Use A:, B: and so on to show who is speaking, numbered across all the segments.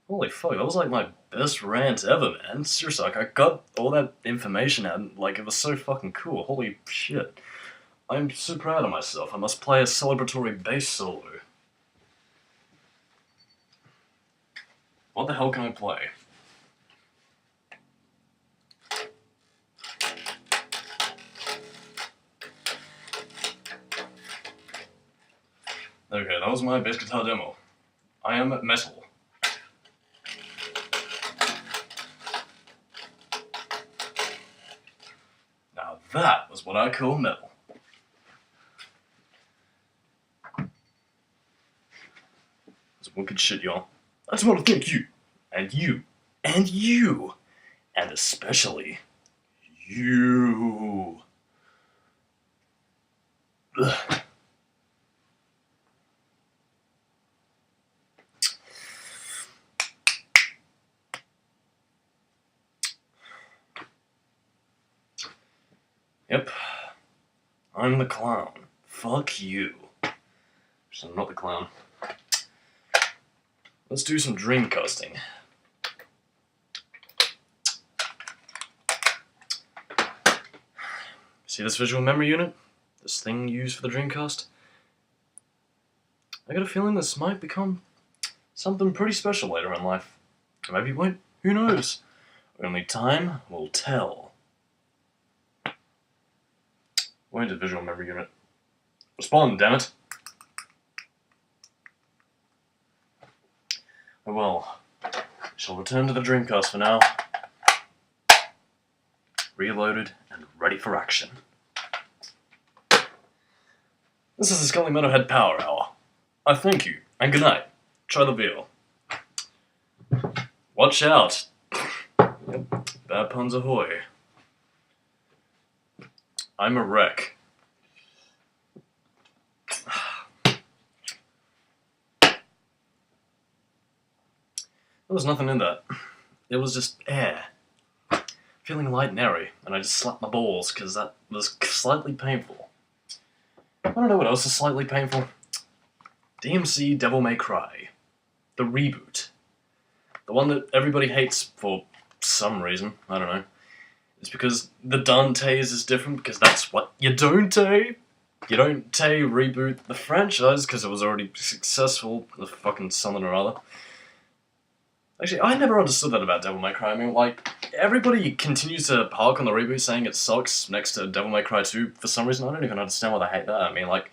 A: Holy fuck, that was like my best rant ever, man. Seriously, like, I got all that information out and like it was so fucking cool. Holy shit. I'm so proud of myself. I must play a celebratory bass solo. What the hell can I play? Okay, that was my bass guitar demo. I am metal. Now that was what I call metal. That's wicked shit, y'all. I just want to thank you, and you, and you, and especially you. Ugh. Yep, I'm the clown. Fuck you. So I'm not the clown. Let's do some dreamcasting. See this visual memory unit? This thing used for the Dreamcast? I got a feeling this might become something pretty special later in life. Or maybe it won't. Who knows? Only time will tell. Where did visual memory unit? Respond, damn it! Oh well, shall return to the Dreamcast for now. Reloaded and ready for action. This is the Skully Metalhead Power Hour. I thank you, and good night. Try the veal. Watch out! Yep, bad puns ahoy. I'm a wreck. There was nothing in that. It was just air. Feeling light and airy, and I just slapped my balls because that was slightly painful. I don't know what else is slightly painful. DMC Devil May Cry. The reboot. The one that everybody hates for some reason. I don't know. It's because the Dantes is different, because that's what you don't. You don't reboot the franchise because it was already successful, the fucking something or other. Actually, I never understood that about Devil May Cry. I mean, like, everybody continues to hark on the reboot saying it sucks next to Devil May Cry 2 for some reason. I don't even understand why they hate that. I mean, like,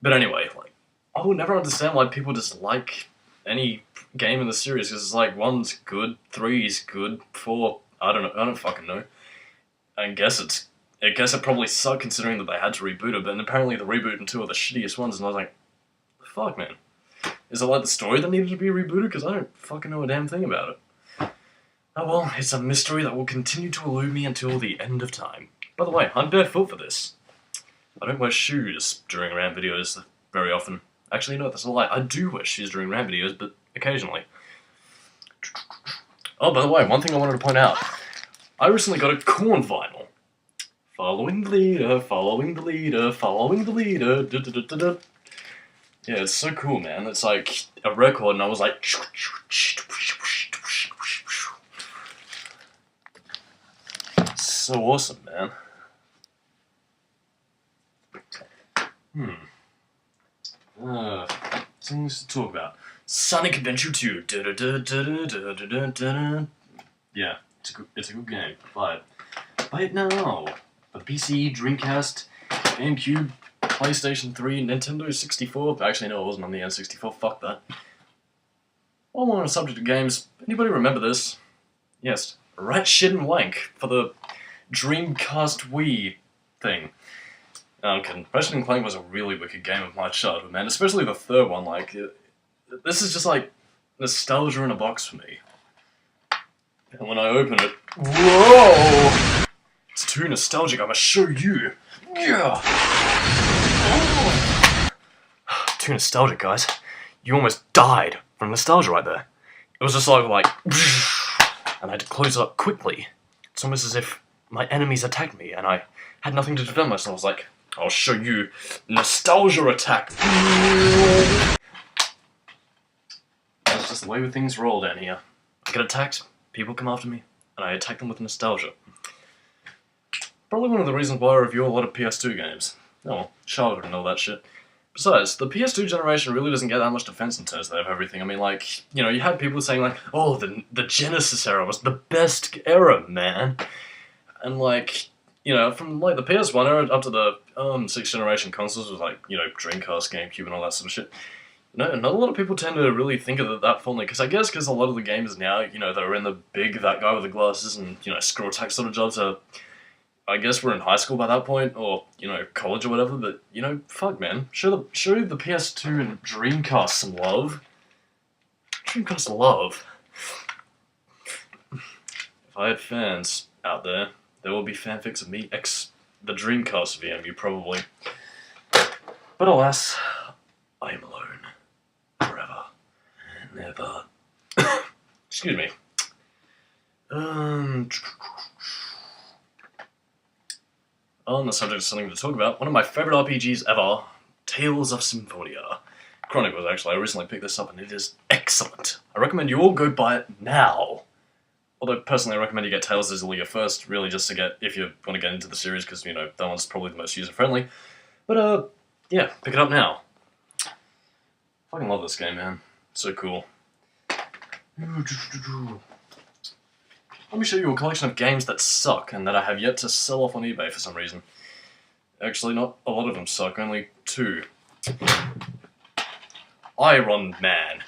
A: but anyway, like, I will never understand why people dislike any game in the series, because it's like, 1's good, 3's good, 4, I don't know, I don't fucking know. I guess it probably sucked considering that they had to reboot it, but apparently the reboot and 2 are the shittiest ones, and I was like, fuck, man. Is it like the story that needed to be rebooted? Because I don't fucking know a damn thing about it. Oh well, it's a mystery that will continue to elude me until the end of time. By the way, I'm barefoot for this. I don't wear shoes during rant videos very often. Actually, no, that's a lie. I do wear shoes during rant videos, but occasionally. Oh, by the way, one thing I wanted to point out. I recently got a Korn vinyl. Following the leader, following the leader, following the leader, da da da da da. Yeah, it's so cool, man. It's like a record, and I was like... So awesome, man. Things to talk about. Sonic Adventure 2. Yeah, it's a good game. Buy it now. For PC, Dreamcast, GameCube, PlayStation 3, Nintendo 64. Actually, no, it wasn't on the N64. Fuck that. While we're on the subject of games, anybody remember this? Yes, Rat Shit and Wank for the Dreamcast Wii thing. Okay, Ratchet and Clank was a really wicked game of my childhood, man. Especially the third one. Like, this is just like nostalgia in a box for me. And when I open it, whoa! It's too nostalgic. I must show you. Yeah. Too nostalgic, guys. You almost died from nostalgia right there. It was just like, and I had to close it up quickly. It's almost as if my enemies attacked me, and I had nothing to defend myself. I was like, I'll show you nostalgia attack. That's just That's the way things roll down here. I get attacked, people come after me, and I attack them with nostalgia. Probably one of the reasons why I review a lot of PS2 games. Oh well, Charlotte and all that shit. Besides, the PS2 generation really doesn't get that much defense in terms of everything. I mean, like, you know, you had people saying, like, oh, the Genesis era was the best era, man. And, like, you know, from, like, the PS1 era up to the 6th generation consoles was, like, you know, Dreamcast, GameCube, and all that sort of shit. No, not a lot of people tend to really think of it that fondly, because I guess because a lot of the gamers now, you know, that are in the big, that guy with the glasses and, you know, screw attack sort of jobs are, I guess we're in high school by that point, or, you know, college or whatever, but, you know, fuck, man. Show the PS2 and Dreamcast some love. Dreamcast love. If I had fans out there, there will be fanfics of me the Dreamcast VMU, probably. But alas, I am alone. Forever. Never. Excuse me. On the subject of something to talk about, one of my favourite RPGs ever, Tales of Symphonia. Chronicles, actually. I recently picked this up and it is excellent. I recommend you all go buy it now. Although, personally, I recommend you get Tales of Symphonia first, really just to get, if you want to get into the series, because, you know, that one's probably the most user-friendly. But, yeah, pick it up now. Fucking love this game, man. So cool. Let me show you a collection of games that suck and that I have yet to sell off on eBay for some reason. Actually, not a lot of them suck, only 2. Iron Man.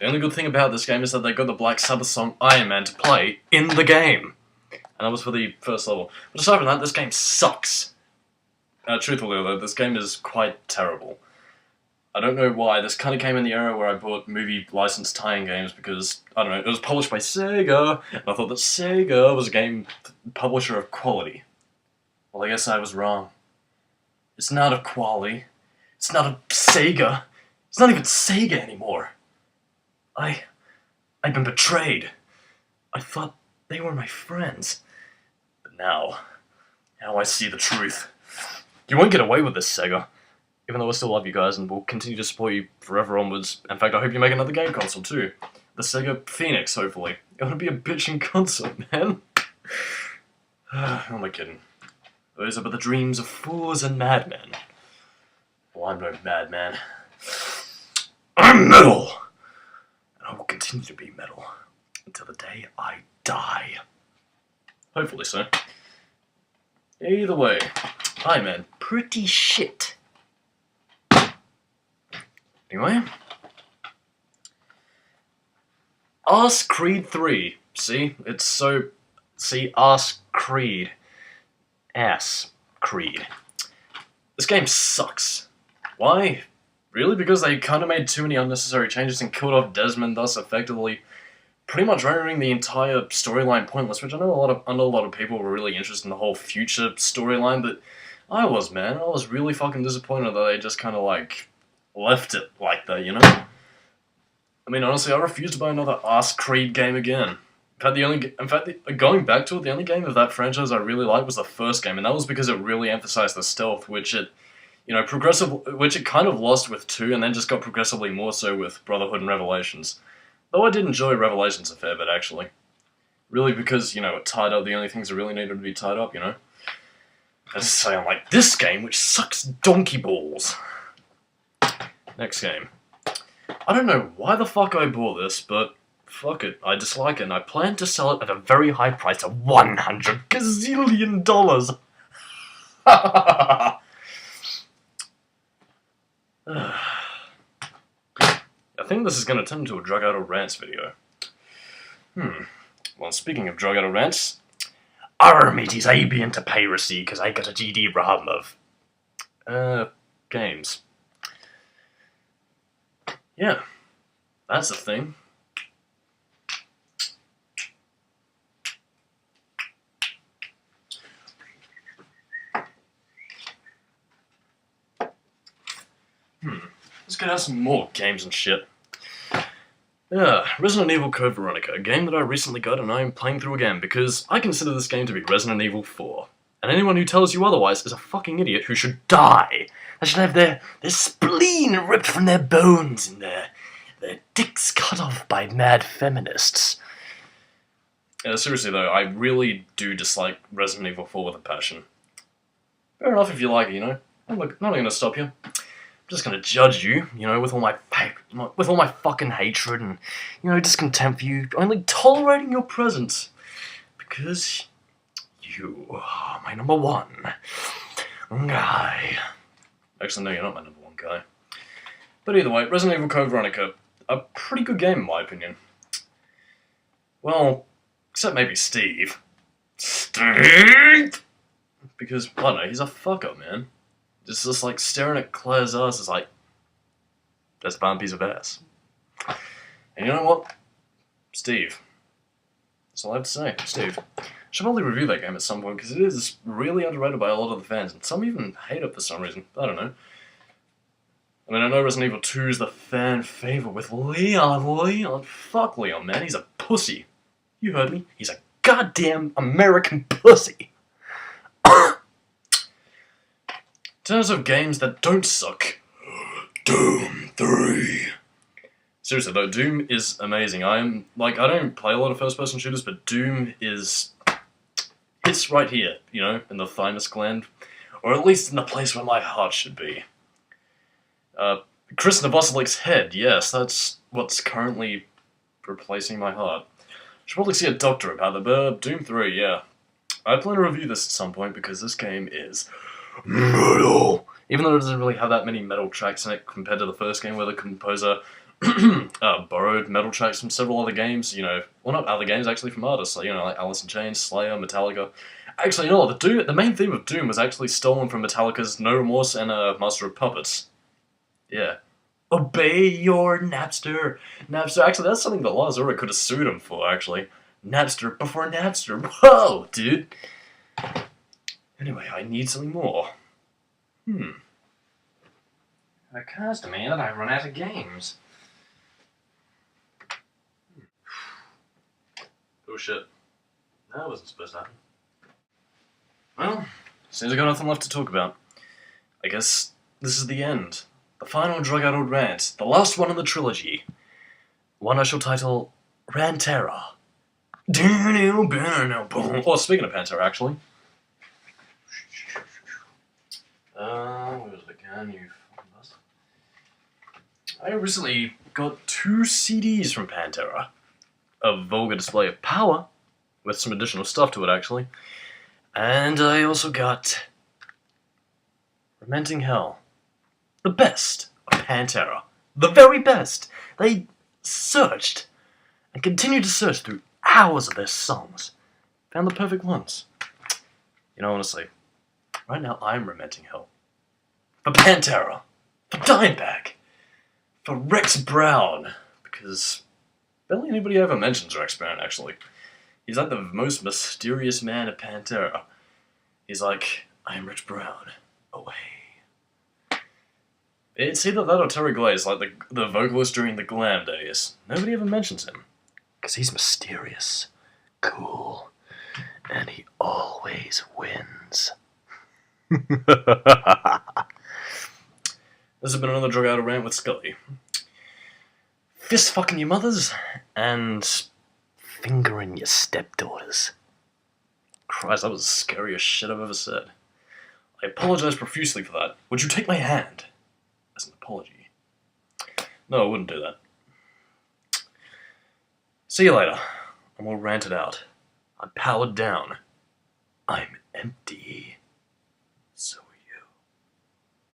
A: The only good thing about this game is that they got the Black Sabbath song Iron Man to play in the game. And that was for the first level. But aside from that, this game sucks. Truthfully, though, this game is quite terrible. I don't know why. This kind of came in the era where I bought movie licensed tie-in games because, I don't know, it was published by Sega, and I thought that Sega was a game publisher of quality. Well, I guess I was wrong. It's not a quality. It's not a Sega. It's not even Sega anymore. I've been betrayed. I thought they were my friends. But now I see the truth. You won't get away with this, Sega. Even though I still love you guys and will continue to support you forever onwards. In fact, I hope you make another game console too. The Sega Phoenix, hopefully. It would be a bitchin' console, man. Who am I kidding? Those are but the dreams of fools and madmen. Well, I'm no madman. I'm metal! And I will continue to be metal until the day I die. Hopefully so. Either way, Iron Man, pretty shit. Anyway, Ask Creed 3. See? It's so... See, Ask Creed. Ass Creed. This game sucks. Why? Really? Because they kind of made too many unnecessary changes and killed off Desmond, thus effectively pretty much rendering the entire storyline pointless, which I know a lot of people were really interested in the whole future storyline, but I was, man. I was really fucking disappointed that they just kind of, like, left it like that, you know? I mean, honestly, I refuse to buy another Ask Creed game again. In fact, going back to it, the only game of that franchise I really liked was the first game, and that was because it really emphasized the stealth, which it, you know, which it kind of lost with 2, and then just got progressively more so with Brotherhood and Revelations. Though I did enjoy Revelations a fair bit, actually. Really because, you know, it tied up the only things that really needed to be tied up, you know? I just say I'm like, this game, which sucks donkey balls. Next game. I don't know why the fuck I bought this, but fuck it, I dislike it, and I plan to sell it at a very high price of $100 gazillion. I think this is going to turn into a Drug Addled Rants video. Well, speaking of Drug Addled Rants, our mateys, I be into piracy, because I got a GD-ROM of, games. Yeah, that's the thing. Let's get out some more games and shit. Yeah, Resident Evil Code Veronica, a game that I recently got and I am playing through again because I consider this game to be Resident Evil 4. And anyone who tells you otherwise is a fucking idiot who should die. They should have their spleen ripped from their bones and their their dicks cut off by mad feminists. Seriously though, I really do dislike Resident Evil 4 with a passion. Fair enough if you like it, you know. I'm not gonna stop you. I'm just gonna judge you, you know, with all my fucking hatred and, you know, discontent for you, only tolerating your presence. Because you are my number one guy. Actually, no, you're not my number one guy. But either way, Resident Evil Code Veronica, a pretty good game in my opinion. Well, except maybe Steve. Steve! Because, I don't know, he's a fucker, man. Just like staring at Claire's ass is like, that's a fine piece of ass. And you know what? Steve. That's all I have to say. Steve. I should probably review that game at some point, because it is really underrated by a lot of the fans, and some even hate it for some reason. I don't know. I mean, I know Resident Evil 2 is the fan favorite with Leon. Fuck Leon, man. He's a pussy. You heard me. He's a goddamn American pussy. In terms of games that don't suck, Doom 3. Seriously though, Doom is amazing. I don't play a lot of first-person shooters, but Doom hits right here, you know, in the thymus gland, or at least in the place where my heart should be. Chris Novoselic's head, yes, that's what's currently replacing my heart. Should probably see a doctor about it, but Doom 3, yeah. I plan to review this at some point because this game is metal. Even though it doesn't really have that many metal tracks in it compared to the first game where the composer borrowed metal tracks from several other games, you know, well not other games actually from artists, like, you know, like Alice in Chains, Slayer, Metallica. Actually, you know what, the main theme of Doom was actually stolen from Metallica's No Remorse and Master of Puppets. Yeah. Obey your Napster. Actually, that's something that Lars Ulrich could have sued him for, actually. Napster before Napster. Whoa, dude. Anyway, I need something more. It occurs to me that I've run out of games. Oh shit. That wasn't supposed to happen. Well, seems I got nothing left to talk about. I guess this is the end. The final Drug Addled Rant. The last one in the trilogy. One I shall title RANTERA. Oh, speaking of Pantera, actually. Where was it again, you fucking bastard? I recently got 2 CDs from Pantera. A vulgar display of power, with some additional stuff to it, actually. And I also got Lamenting Hell. The best of Pantera. The very best. They searched, and continued to search through hours of their songs. Found the perfect ones. You know, honestly, right now I'm lamenting hell. For Pantera. For Dimebag. For Rex Brown. Because barely anybody ever mentions Rex Brown, actually. He's like the most mysterious man at Pantera. He's like, I am Rex Brown. Away. It's either that or Terry Glaze, like the vocalist during the glam days. Nobody ever mentions him. Because he's mysterious, cool, and he always wins. This has been another Drug Addled Rant with Skully. Fist fucking your mothers, and fingering your stepdaughters. Christ, that was the scariest shit I've ever said. I apologize profusely for that. Would you take my hand? As an apology. No, I wouldn't do that. See you later. I'm all ranted out. I'm powered down. I'm empty.